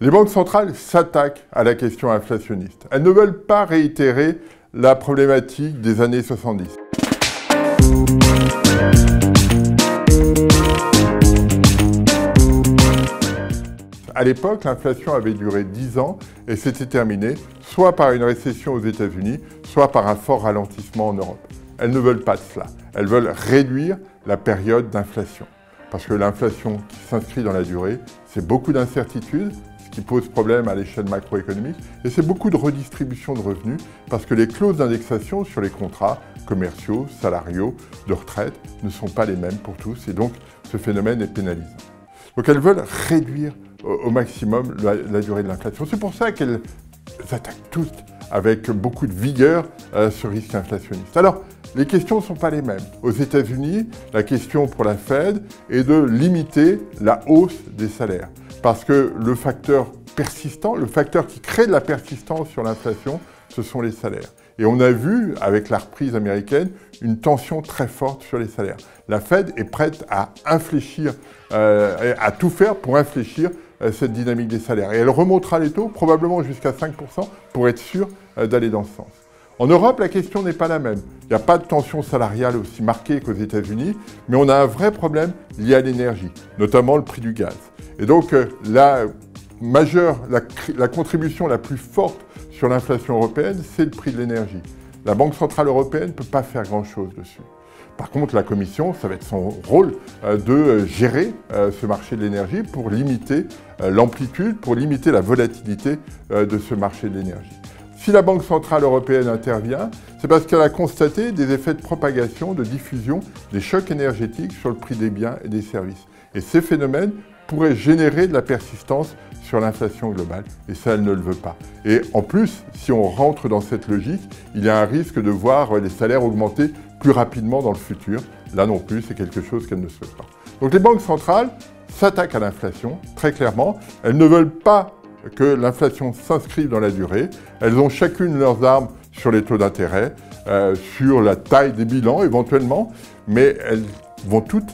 Les banques centrales s'attaquent à la question inflationniste. Elles ne veulent pas réitérer la problématique des années 70. À l'époque, l'inflation avait duré 10 ans et s'était terminée soit par une récession aux États-Unis, soit par un fort ralentissement en Europe. Elles ne veulent pas de cela. Elles veulent réduire la période d'inflation. Parce que l'inflation qui s'inscrit dans la durée, c'est beaucoup d'incertitudes, ce qui pose problème à l'échelle macroéconomique, et c'est beaucoup de redistribution de revenus, parce que les clauses d'indexation sur les contrats commerciaux, salariaux, de retraite ne sont pas les mêmes pour tous, et donc ce phénomène est pénalisant. Donc elles veulent réduire au maximum la durée de l'inflation. C'est pour ça qu'elles attaquent toutes avec beaucoup de vigueur ce risque inflationniste. Alors, les questions ne sont pas les mêmes. Aux États-Unis, la question pour la Fed est de limiter la hausse des salaires. Parce que le facteur persistant, le facteur qui crée de la persistance sur l'inflation, ce sont les salaires. Et on a vu, avec la reprise américaine, une tension très forte sur les salaires. La Fed est prête à infléchir, à tout faire pour infléchir cette dynamique des salaires. Et elle remontera les taux, probablement jusqu'à 5%, pour être sûre d'aller dans ce sens. En Europe, la question n'est pas la même. Il n'y a pas de tension salariale aussi marquée qu'aux États-Unis, mais on a un vrai problème lié à l'énergie, notamment le prix du gaz. Et donc, la contribution la plus forte sur l'inflation européenne, c'est le prix de l'énergie. La Banque centrale européenne ne peut pas faire grand-chose dessus. Par contre, la Commission, ça va être son rôle de gérer ce marché de l'énergie pour limiter l'amplitude, pour limiter la volatilité de ce marché de l'énergie. Si la Banque centrale européenne intervient, c'est parce qu'elle a constaté des effets de propagation, de diffusion des chocs énergétiques sur le prix des biens et des services. Et ces phénomènes pourraient générer de la persistance sur l'inflation globale, et ça, elle ne le veut pas. Et en plus, si on rentre dans cette logique, il y a un risque de voir les salaires augmenter plus rapidement dans le futur. Là non plus, c'est quelque chose qu'elle ne souhaite pas. Donc les banques centrales s'attaquent à l'inflation, très clairement. Elles ne veulent pas que l'inflation s'inscrive dans la durée. Elles ont chacune leurs armes sur les taux d'intérêt, sur la taille des bilans éventuellement, mais elles vont toutes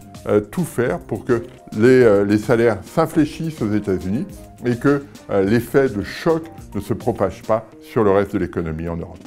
tout faire pour que les salaires s'infléchissent aux États-Unis et que l'effet de choc ne se propage pas sur le reste de l'économie en Europe.